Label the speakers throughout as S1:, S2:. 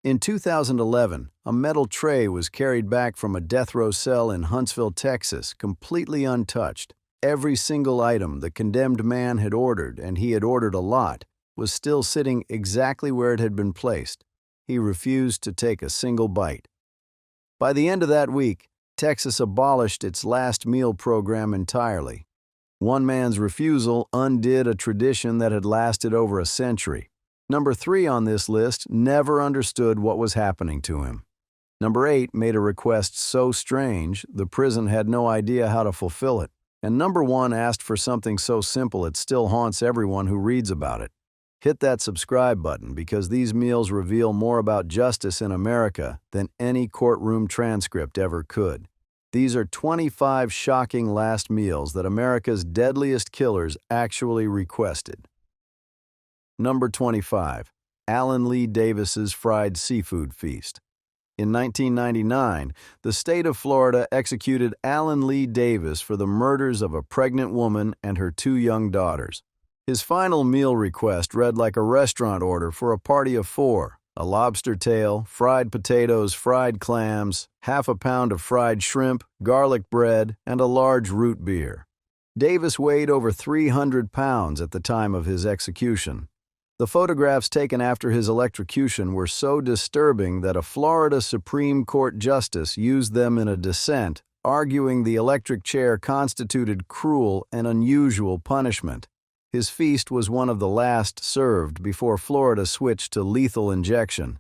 S1: In 2011, a metal tray was carried back from a death row cell in Huntsville, Texas, completely untouched. Every single item the condemned man had ordered, and he had ordered a lot, was still sitting exactly where it had been placed. He refused to take a single bite. By the end of that week, Texas abolished its last meal program entirely. One man's refusal undid a tradition that had lasted over a century. Number 3 on this list never understood what was happening to him. Number 8 made a request so strange, the prison had no idea how to fulfill it. And number 1 asked for something so simple it still haunts everyone who reads about it. Hit that subscribe button because these meals reveal more about justice in America than any courtroom transcript ever could. These are 25 shocking last meals that America's deadliest killers actually requested. Number 25. Allen Lee Davis's Fried Seafood Feast. In 1999, the state of Florida executed Allen Lee Davis for the murders of a pregnant woman and her 2 young daughters. His final meal request read like a restaurant order for a party of 4: a lobster tail, fried potatoes, fried clams, half a pound of fried shrimp, garlic bread, and a large root beer. Davis weighed over 300 pounds at the time of his execution. The photographs taken after his electrocution were so disturbing that a Florida Supreme Court justice used them in a dissent, arguing the electric chair constituted cruel and unusual punishment. His feast was one of the last served before Florida switched to lethal injection.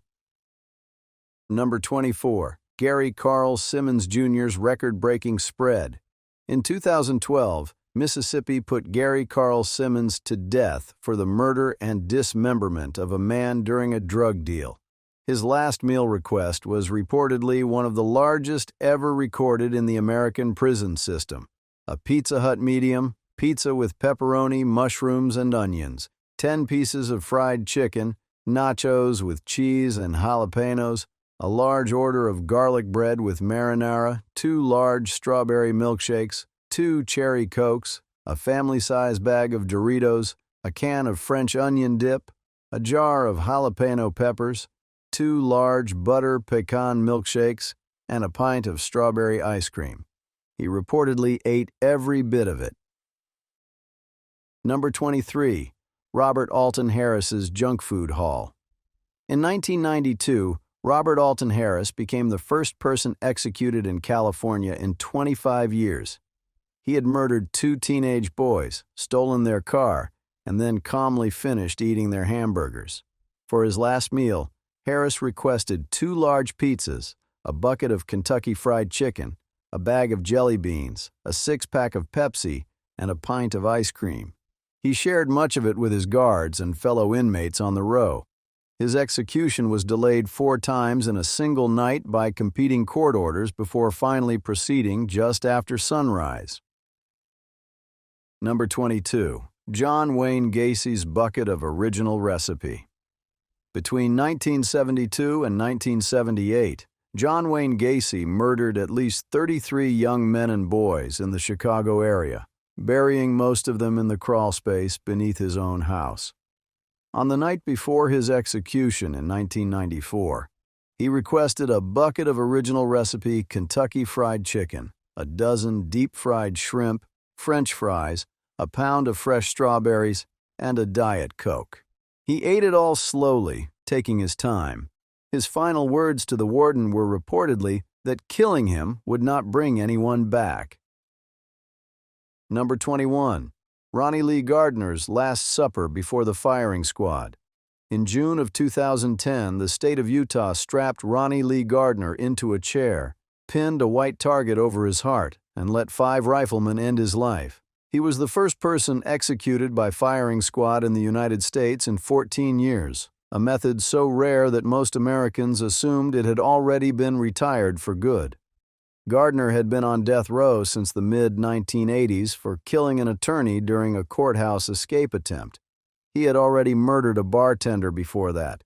S1: Number 24. Gary Carl Simmons Jr.'s record-breaking spread. In 2012, Mississippi put Gary Carl Simmons to death for the murder and dismemberment of a man during a drug deal. His last meal request was reportedly one of the largest ever recorded in the American prison system: a Pizza Hut medium, pizza with pepperoni, mushrooms, and onions, 10 pieces of fried chicken, nachos with cheese and jalapenos, a large order of garlic bread with marinara, 2 large strawberry milkshakes, 2 cherry Cokes, a family-size bag of Doritos, a can of French onion dip, a jar of jalapeno peppers, 2 large butter pecan milkshakes, and a pint of strawberry ice cream. He reportedly ate every bit of it. Number 23. Robert Alton Harris's junk food haul. In 1992, Robert Alton Harris became the first person executed in California in 25 years. He had murdered 2 teenage boys, stolen their car, and then calmly finished eating their hamburgers. For his last meal, Harris requested 2 large pizzas, a bucket of Kentucky Fried Chicken, a bag of jelly beans, a 6-pack of Pepsi, and a pint of ice cream. He shared much of it with his guards and fellow inmates on the row. His execution was delayed 4 times in a single night by competing court orders before finally proceeding just after sunrise. Number 22. John Wayne Gacy's bucket of original recipe. Between 1972 and 1978, John Wayne Gacy murdered at least 33 young men and boys in the Chicago area, burying most of them in the crawlspace beneath his own house. On the night before his execution in 1994, he requested a bucket of original recipe Kentucky Fried Chicken, a dozen deep-fried shrimp, French fries, a pound of fresh strawberries, and a Diet Coke. He ate it all slowly, taking his time. His final words to the warden were reportedly that killing him would not bring anyone back. Number 21. Ronnie Lee Gardner's Last Supper before the firing squad. In June of 2010, the state of Utah strapped Ronnie Lee Gardner into a chair, pinned a white target over his heart, and let 5 riflemen end his life. He was the first person executed by firing squad in the United States in 14 years, a method so rare that most Americans assumed it had already been retired for good. Gardner had been on death row since the mid-1980s for killing an attorney during a courthouse escape attempt. He had already murdered a bartender before that.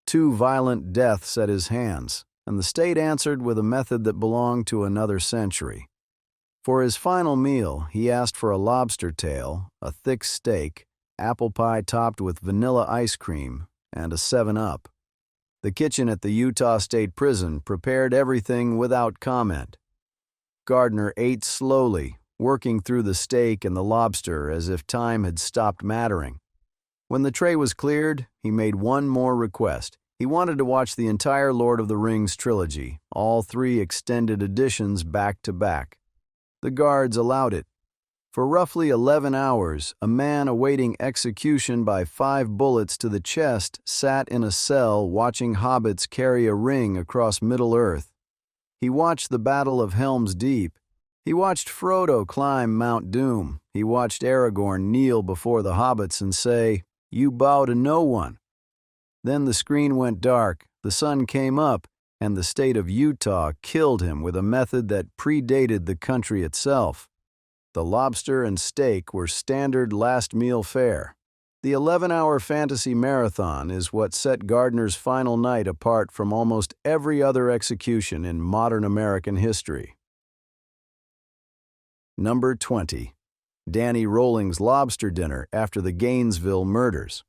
S1: 2 violent deaths at his hands, and the state answered with a method that belonged to another century. For his final meal, he asked for a lobster tail, a thick steak, apple pie topped with vanilla ice cream, and a 7-Up. The kitchen at the Utah State Prison prepared everything without comment. Gardner ate slowly, working through the steak and the lobster as if time had stopped mattering. When the tray was cleared, he made one more request. He wanted to watch the entire Lord of the Rings trilogy, all 3 extended editions back to back. The guards allowed it. For roughly 11 hours, a man awaiting execution by 5 bullets to the chest sat in a cell watching hobbits carry a ring across Middle-earth. He watched the Battle of Helm's Deep. He watched Frodo climb Mount Doom. He watched Aragorn kneel before the hobbits and say, "You bow to no one." Then the screen went dark, the sun came up, and the state of Utah killed him with a method that predated the country itself. The lobster and steak were standard last meal fare. The 11-hour fantasy marathon is what set Gardner's final night apart from almost every other execution in modern American history. Number 20. Danny Rolling's lobster dinner after the Gainesville murders.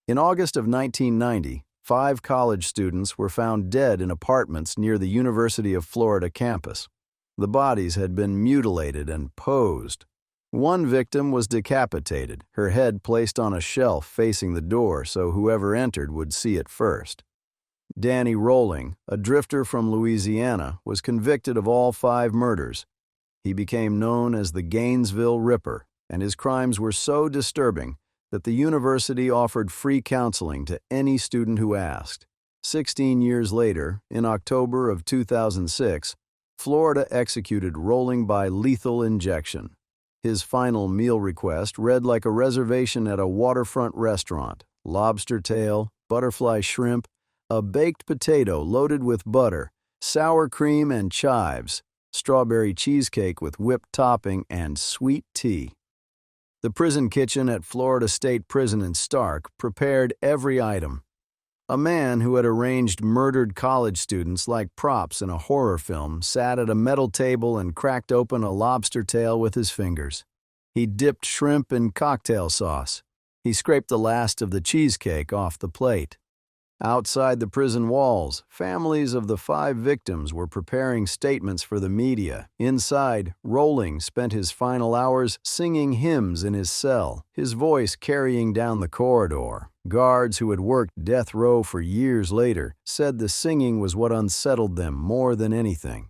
S1: In August of 1990, 5 college students were found dead in apartments near the University of Florida campus. The bodies had been mutilated and posed. One victim was decapitated, her head placed on a shelf facing the door so whoever entered would see it first. Danny Rolling, a drifter from Louisiana, was convicted of all 5 murders. He became known as the Gainesville Ripper, and his crimes were so disturbing that the university offered free counseling to any student who asked. 16 years later, in October of 2006, Florida executed Rolling by lethal injection. His final meal request read like a reservation at a waterfront restaurant: lobster tail, butterfly shrimp, a baked potato loaded with butter, sour cream and chives, strawberry cheesecake with whipped topping, and sweet tea. The prison kitchen at Florida State Prison in Stark prepared every item. A man who had arranged murdered college students like props in a horror film sat at a metal table and cracked open a lobster tail with his fingers. He dipped shrimp in cocktail sauce. He scraped the last of the cheesecake off the plate. Outside the prison walls, families of the 5 victims were preparing statements for the media. Inside, Rolling spent his final hours singing hymns in his cell, his voice carrying down the corridor. Guards who had worked death row for years later said the singing was what unsettled them more than anything.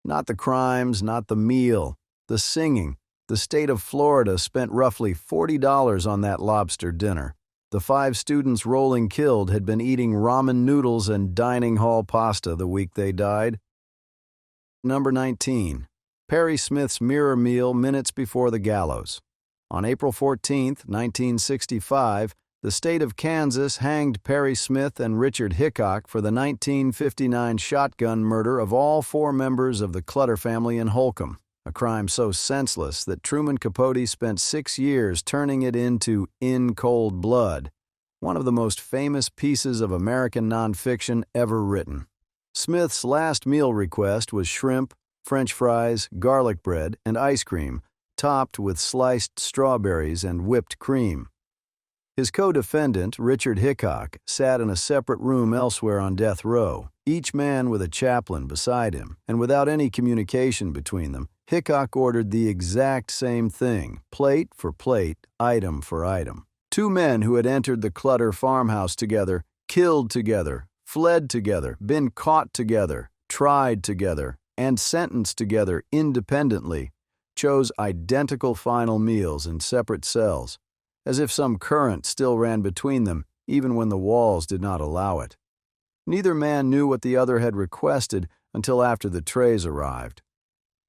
S1: Not the crimes, not the meal, the singing. The state of Florida spent roughly $40 on that lobster dinner. The 5 students Rolling killed had been eating ramen noodles and dining hall pasta the week they died. Number 19. Perry Smith's mirror meal minutes before the gallows. On April 14, 1965, the state of Kansas hanged Perry Smith and Richard Hickok for the 1959 shotgun murder of all 4 members of the Clutter family in Holcomb, a crime so senseless that Truman Capote spent 6 years turning it into In Cold Blood, one of the most famous pieces of American nonfiction ever written. Smith's last meal request was shrimp, French fries, garlic bread, and ice cream, topped with sliced strawberries and whipped cream. His co-defendant, Richard Hickok, sat in a separate room elsewhere on death row, each man with a chaplain beside him, and without any communication between them, Hickok ordered the exact same thing, plate for plate, item for item. 2 men who had entered the Clutter farmhouse together, killed together, fled together, been caught together, tried together, and sentenced together independently, chose identical final meals in separate cells, as if some current still ran between them, even when the walls did not allow it. Neither man knew what the other had requested until after the trays arrived.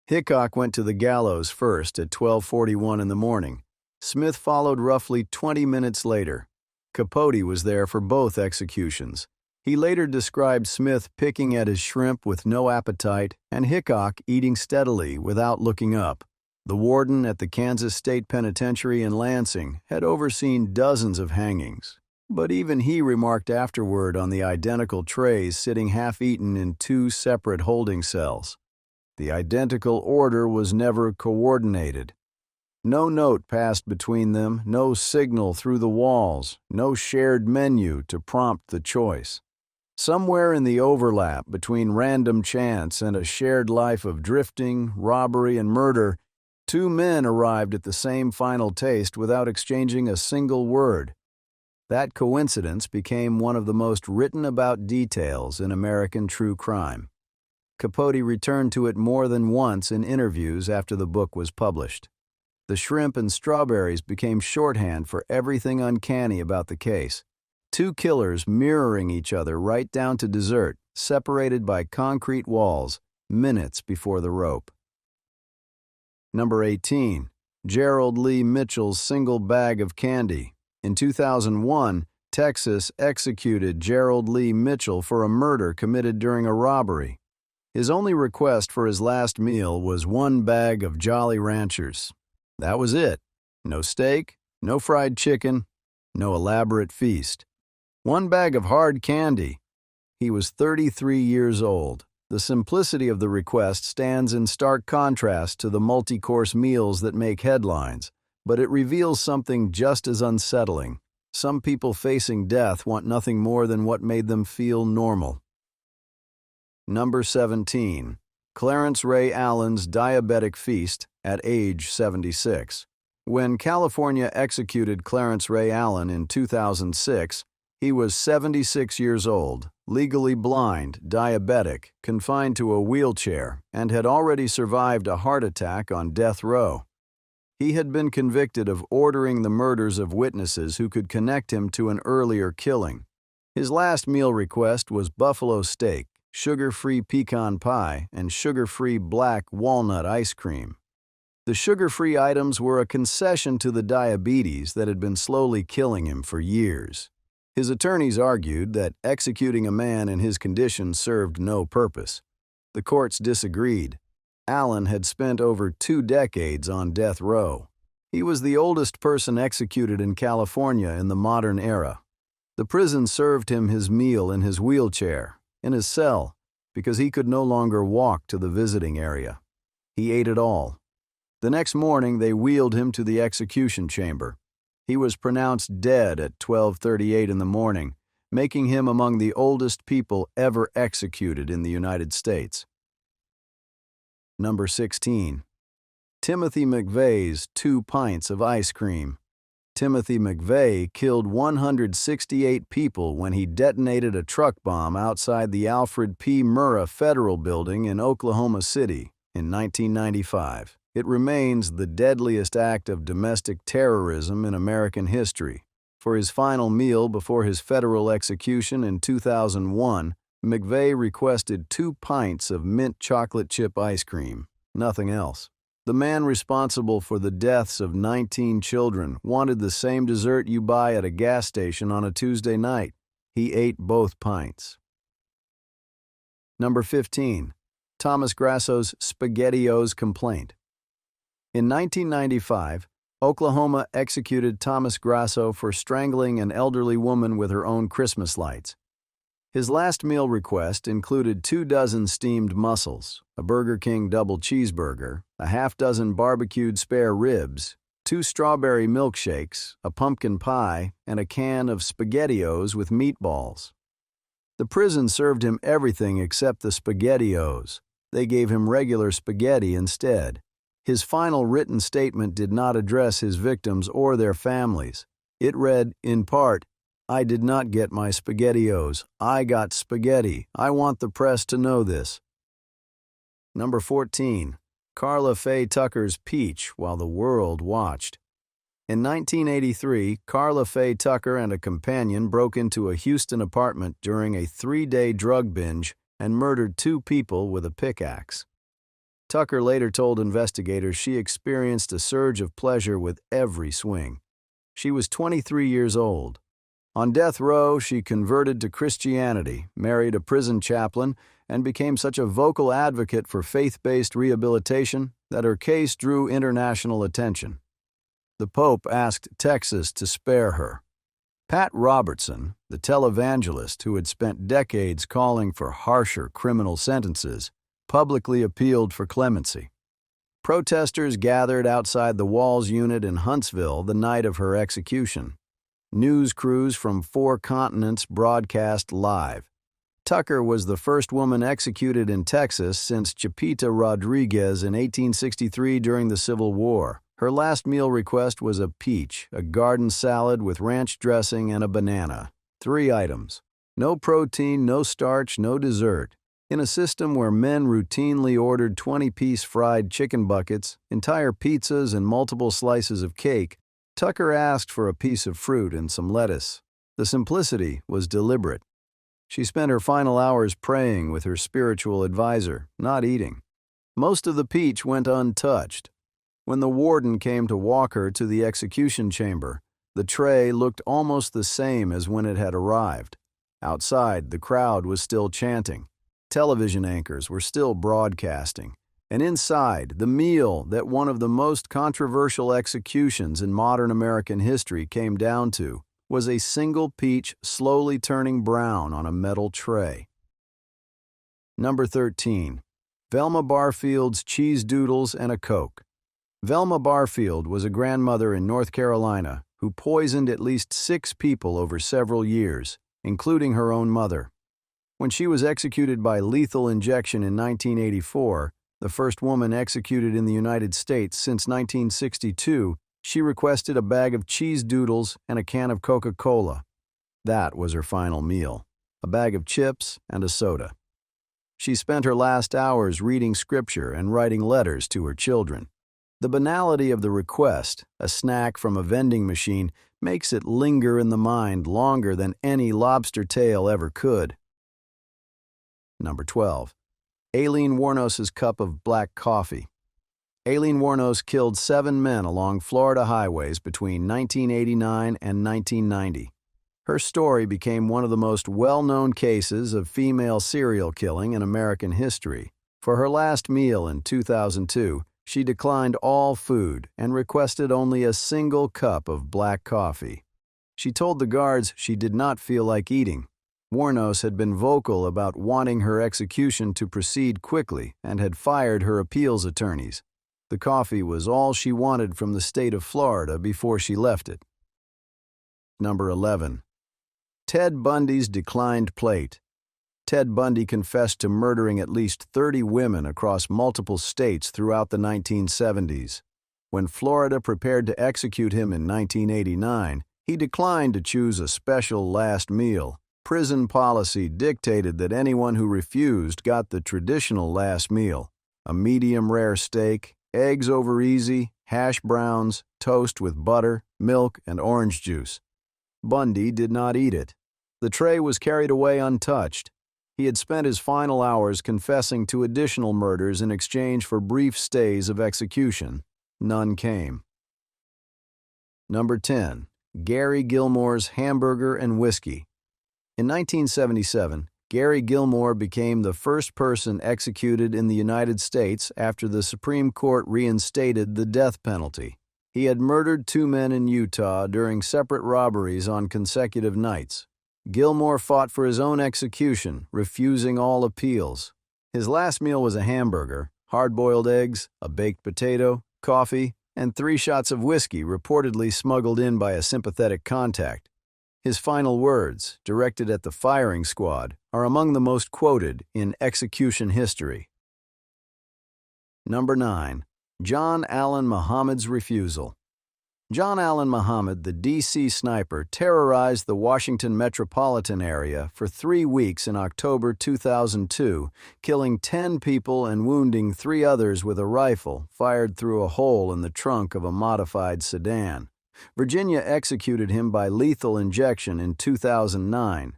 S1: Hickok went to the gallows first at 12:41 in the morning. Smith followed roughly 20 minutes later. Capote was there for both executions. He later described Smith picking at his shrimp with no appetite and Hickok eating steadily without looking up. The warden at the Kansas State Penitentiary in Lansing had overseen dozens of hangings, but even he remarked afterward on the identical trays sitting half-eaten in 2 separate holding cells. The identical order was never coordinated. No note passed between them, no signal through the walls, no shared menu to prompt the choice. Somewhere in the overlap between random chance and a shared life of drifting, robbery, and murder, two men arrived at the same final taste without exchanging a single word. That coincidence became one of the most written about details in American true crime. Capote returned to it more than once in interviews after the book was published. The shrimp and strawberries became shorthand for everything uncanny about the case. Two killers mirroring each other right down to dessert, separated by concrete walls, minutes before the rope. Number 18. Gerald Lee Mitchell's single bag of candy. In 2001, Texas executed Gerald Lee Mitchell for a murder committed during a robbery. His only request for his last meal was one bag of Jolly Ranchers. That was it. No steak, no fried chicken, no elaborate feast. One bag of hard candy. He was 33 years old. The simplicity of the request stands in stark contrast to the multi-course meals that make headlines, but it reveals something just as unsettling. Some people facing death want nothing more than what made them feel normal. Number 17. Clarence Ray Allen's diabetic feast at age 76. When California executed Clarence Ray Allen in 2006, he was 76 years old, legally blind, diabetic, confined to a wheelchair, and had already survived a heart attack on death row. He had been convicted of ordering the murders of witnesses who could connect him to an earlier killing. His last meal request was buffalo steak, sugar-free pecan pie, and sugar-free black walnut ice cream. The sugar-free items were a concession to the diabetes that had been slowly killing him for years. His attorneys argued that executing a man in his condition served no purpose. The courts disagreed. Allen had spent over 2 decades on death row. He was the oldest person executed in California in the modern era. The prison served him his meal in his wheelchair, in his cell, because he could no longer walk to the visiting area. He ate it all. The next morning, they wheeled him to the execution chamber. He was pronounced dead at 12:38 in the morning, making him among the oldest people ever executed in the United States. Number 16. Timothy McVeigh's 2 pints of ice cream. Timothy McVeigh killed 168 people when he detonated a truck bomb outside the Alfred P. Murrah Federal Building in Oklahoma City in 1995. It remains the deadliest act of domestic terrorism in American history. For his final meal before his federal execution in 2001, McVeigh requested 2 pints of mint chocolate chip ice cream, nothing else. The man responsible for the deaths of 19 children wanted the same dessert you buy at a gas station on a Tuesday night. He ate both pints. Number 15. Thomas Grasso's SpaghettiOs complaint. In 1995, Oklahoma executed Thomas Grasso for strangling an elderly woman with her own Christmas lights. His last meal request included 24 steamed mussels, a Burger King double cheeseburger, a half-dozen barbecued spare ribs, 2 strawberry milkshakes, a pumpkin pie, and a can of SpaghettiOs with meatballs. The prison served him everything except the SpaghettiOs. They gave him regular spaghetti instead. His final written statement did not address his victims or their families. It read, in part, "I did not get my SpaghettiOs. I got spaghetti. I want the press to know this." Number 14. Carla Faye Tucker's peach while the world watched. In 1983, Carla Faye Tucker and a companion broke into a Houston apartment during a 3-day drug binge and murdered 2 people with a pickaxe. Tucker later told investigators she experienced a surge of pleasure with every swing. She was 23 years old. On death row, she converted to Christianity, married a prison chaplain, and became such a vocal advocate for faith-based rehabilitation that her case drew international attention. The Pope asked Texas to spare her. Pat Robertson, the televangelist who had spent decades calling for harsher criminal sentences, publicly appealed for clemency. Protesters gathered outside the Walls unit in Huntsville the night of her execution. News crews from 4 continents broadcast live. Tucker was the first woman executed in Texas since Chipita Rodriguez in 1863 during the Civil War. Her last meal request was a peach, a garden salad with ranch dressing, and a banana. 3 items. No protein, no starch, no dessert. In a system where men routinely ordered 20-piece fried chicken buckets, entire pizzas, and multiple slices of cake, Tucker asked for a piece of fruit and some lettuce. The simplicity was deliberate. She spent her final hours praying with her spiritual advisor, not eating. Most of the peach went untouched. When the warden came to walk her to the execution chamber, the tray looked almost the same as when it had arrived. Outside, the crowd was still chanting. Television anchors were still broadcasting. And inside, the meal that one of the most controversial executions in modern American history came down to was a single peach slowly turning brown on a metal tray. Number 13. Velma Barfield's Cheese Doodles and a Coke. Velma Barfield was a grandmother in North Carolina who poisoned at least 6 people over several years, including her own mother. When she was executed by lethal injection in 1984, the first woman executed in the United States since 1962, she requested a bag of cheese doodles and a can of Coca-Cola. That was her final meal, a bag of chips and a soda. She spent her last hours reading scripture and writing letters to her children. The banality of the request, a snack from a vending machine, makes it linger in the mind longer than any lobster tail ever could. Number 12. Aileen Wuornos's cup of black coffee. Aileen Wuornos killed 7 men along Florida highways between 1989 and 1990. Her story became one of the most well-known cases of female serial killing in American history. For her last meal in 2002, she declined all food and requested only a single cup of black coffee. She told the guards she did not feel like eating. Wuornos had been vocal about wanting her execution to proceed quickly and had fired her appeals attorneys. The coffee was all she wanted from the state of Florida before she left it. Number 11. Ted Bundy's declined plate. Ted Bundy confessed to murdering at least 30 women across multiple states throughout the 1970s. When Florida prepared to execute him in 1989, he declined to choose a special last meal. Prison policy dictated that anyone who refused got the traditional last meal, a medium-rare steak, eggs over easy, hash browns, toast with butter, milk, and orange juice. Bundy did not eat it. The tray was carried away untouched. He had spent his final hours confessing to additional murders in exchange for brief stays of execution. None came. Number 10. Gary Gilmore's hamburger and whiskey. In 1977, Gary Gilmore became the first person executed in the United States after the Supreme Court reinstated the death penalty. He had murdered 2 men in Utah during separate robberies on consecutive nights. Gilmore fought for his own execution, refusing all appeals. His last meal was a hamburger, hard-boiled eggs, a baked potato, coffee, and 3 shots of whiskey reportedly smuggled in by a sympathetic contact. His final words, directed at the firing squad, are among the most quoted in execution history. Number 9. John Allen Muhammad's refusal. John Allen Muhammad, the D.C. sniper, terrorized the Washington metropolitan area for 3 weeks in October 2002, killing 10 people and wounding 3 others with a rifle fired through a hole in the trunk of a modified sedan. Virginia executed him by lethal injection in 2009.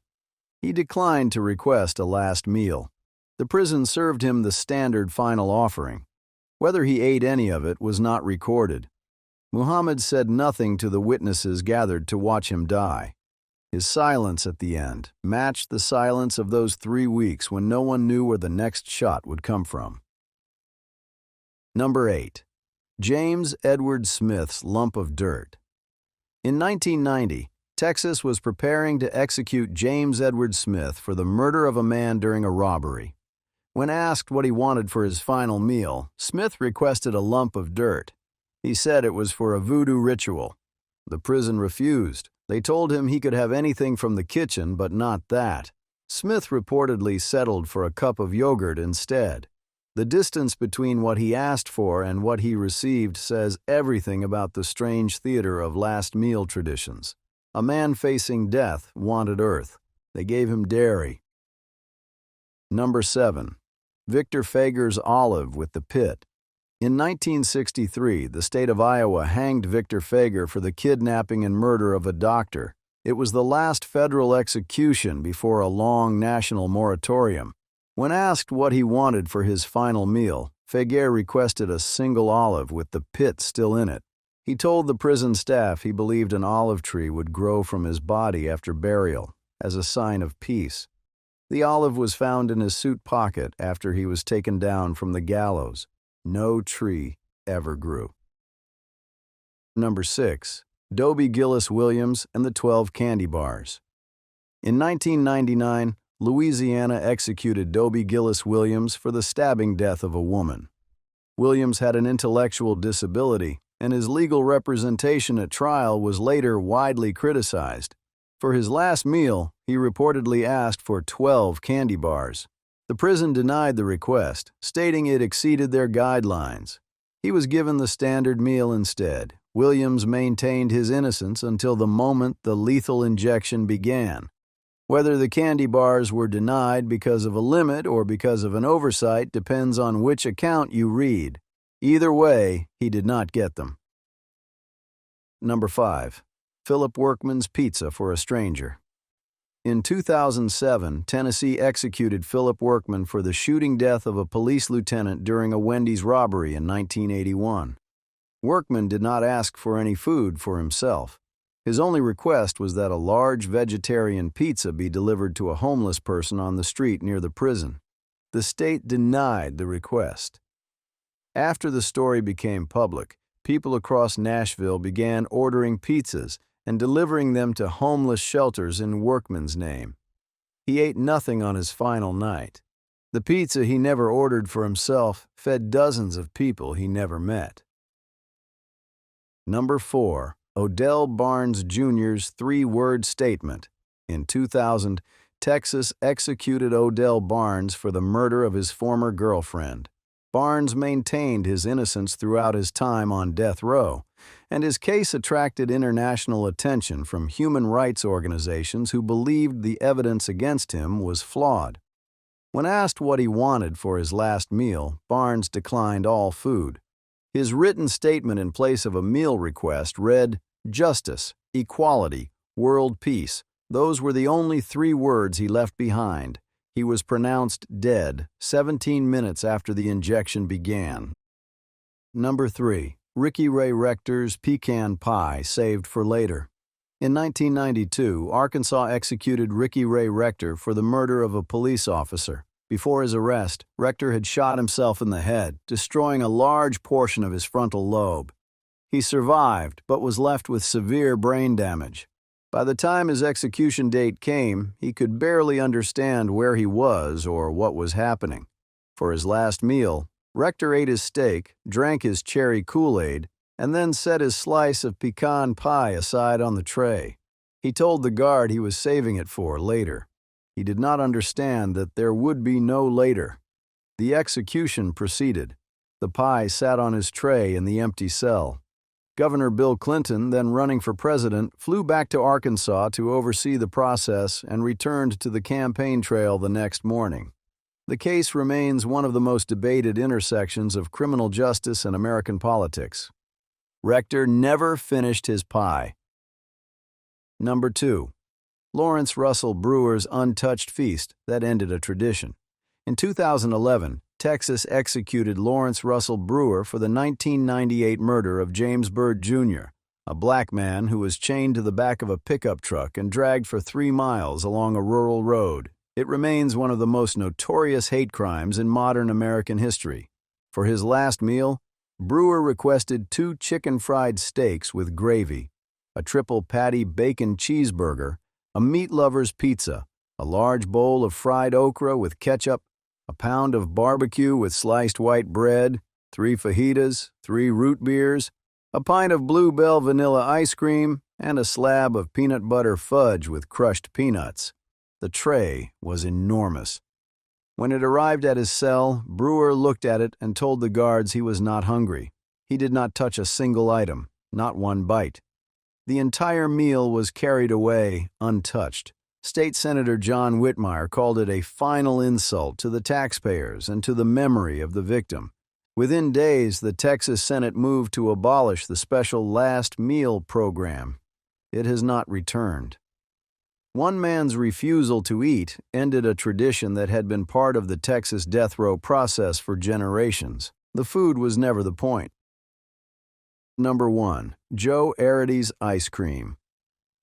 S1: He declined to request a last meal. The prison served him the standard final offering. Whether he ate any of it was not recorded. Muhammad said nothing to the witnesses gathered to watch him die. His silence at the end matched the silence of those 3 weeks when no one knew where the next shot would come from. Number 8. James Edward Smith's lump of dirt. In 1990, Texas was preparing to execute James Edward Smith for the murder of a man during a robbery. When asked what he wanted for his final meal, Smith requested a lump of dirt. He said it was for a voodoo ritual. The prison refused. They told him he could have anything from the kitchen, but not that. Smith reportedly settled for a cup of yogurt instead. The distance between what he asked for and what he received says everything about the strange theater of last meal traditions. A man facing death wanted earth. They gave him dairy. Number 7. Victor Fager's olive with the pit. In 1963, the state of Iowa hanged Victor Fager for the kidnapping and murder of a doctor. It was the last federal execution before a long national moratorium. When asked what he wanted for his final meal, Fager requested a single olive with the pit still in it. He told the prison staff he believed an olive tree would grow from his body after burial, as a sign of peace. The olive was found in his suit pocket after he was taken down from the gallows. No tree ever grew. Number 6. Dobie Gillis Williams and the 12 Candy Bars. In 1999, Louisiana executed Dobie Gillis Williams for the stabbing death of a woman. Williams had an intellectual disability, and his legal representation at trial was later widely criticized. For his last meal, he reportedly asked for 12 candy bars. The prison denied the request, stating it exceeded their guidelines. He was given the standard meal instead. Williams maintained his innocence until the moment the lethal injection began. Whether the candy bars were denied because of a limit or because of an oversight depends on which account you read. Either way, he did not get them. Number 5. Philip Workman's pizza for a stranger. In 2007, Tennessee executed Philip Workman for the shooting death of a police lieutenant during a Wendy's robbery in 1981. Workman did not ask for any food for himself. His only request was that a large vegetarian pizza be delivered to a homeless person on the street near the prison. The state denied the request. After the story became public, people across Nashville began ordering pizzas and delivering them to homeless shelters in Workman's name. He ate nothing on his final night. The pizza he never ordered for himself fed dozens of people he never met. Number 4. Odell Barnes Jr.'s three-word statement. In 2000, Texas executed Odell Barnes for the murder of his former girlfriend. Barnes maintained his innocence throughout his time on death row, and his case attracted international attention from human rights organizations who believed the evidence against him was flawed. When asked what he wanted for his last meal, Barnes declined all food. His written statement in place of a meal request read, "Justice, equality, world peace." Those were the only 3 words he left behind. He was pronounced dead 17 minutes after the injection began. Number 3. Ricky Ray Rector's pecan pie saved for later. In 1992, Arkansas executed Ricky Ray Rector for the murder of a police officer. Before his arrest, Rector had shot himself in the head, destroying a large portion of his frontal lobe. He survived, but was left with severe brain damage. By the time his execution date came, he could barely understand where he was or what was happening. For his last meal, Rector ate his steak, drank his cherry Kool-Aid, and then set his slice of pecan pie aside on the tray. He told the guard he was saving it for later. He did not understand that there would be no later. The execution proceeded. The pie sat on his tray in the empty cell. Governor Bill Clinton, then running for president, flew back to Arkansas to oversee the process and returned to the campaign trail the next morning. The case remains one of the most debated intersections of criminal justice and American politics. Rector never finished his pie. Number 2. Lawrence Russell Brewer's untouched feast that ended a tradition. In 2011, Texas executed Lawrence Russell Brewer for the 1998 murder of James Byrd Jr., a black man who was chained to the back of a pickup truck and dragged for 3 miles along a rural road. It remains one of the most notorious hate crimes in modern American history. For his last meal, Brewer requested 2 chicken fried steaks with gravy, a triple patty bacon cheeseburger, a meat lover's pizza, a large bowl of fried okra with ketchup, a pound of barbecue with sliced white bread, 3 fajitas, 3 root beers, a pint of Blue Bell vanilla ice cream, and a slab of peanut butter fudge with crushed peanuts. The tray was enormous. When it arrived at his cell, Brewer looked at it and told the guards he was not hungry. He did not touch a single item, not one bite. The entire meal was carried away untouched. State Senator John Whitmire called it a final insult to the taxpayers and to the memory of the victim. Within days, the Texas Senate moved to abolish the special last meal program. It has not returned. One man's refusal to eat ended a tradition that had been part of the Texas death row process for generations. The food was never the point. Number 1. Joe Arity's ice cream.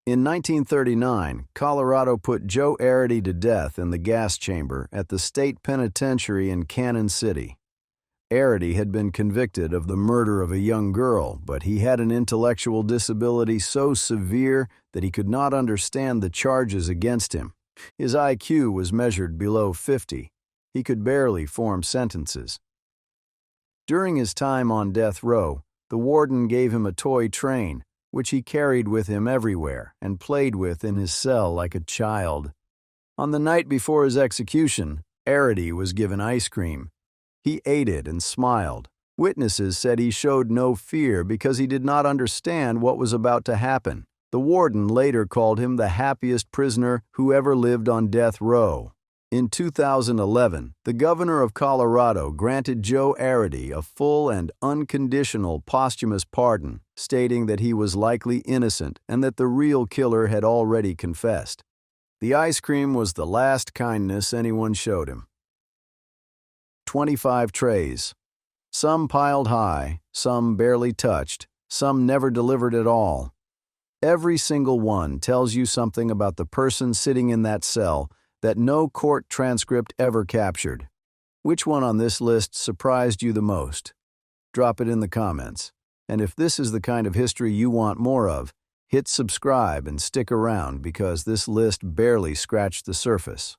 S1: In 1939, Colorado put Joe Arity to death in the gas chamber at the state penitentiary in Cannon City. Arity had been convicted of the murder of a young girl, but he had an intellectual disability so severe that he could not understand the charges against him. His IQ was measured below 50. He could barely form sentences. During his time on death row, the warden gave him a toy train, which he carried with him everywhere and played with in his cell like a child. On the night before his execution, Arity was given ice cream. He ate it and smiled. Witnesses said he showed no fear because he did not understand what was about to happen. The warden later called him the happiest prisoner who ever lived on death row. In 2011, the governor of Colorado granted Joe Arity a full and unconditional posthumous pardon, stating that he was likely innocent and that the real killer had already confessed. The ice cream was the last kindness anyone showed him. 25 trays. Some piled high, some barely touched, some never delivered at all. Every single one tells you something about the person sitting in that cell that no court transcript ever captured. Which one on this list surprised you the most? Drop it in the comments. And if this is the kind of history you want more of, hit subscribe and stick around because this list barely scratched the surface.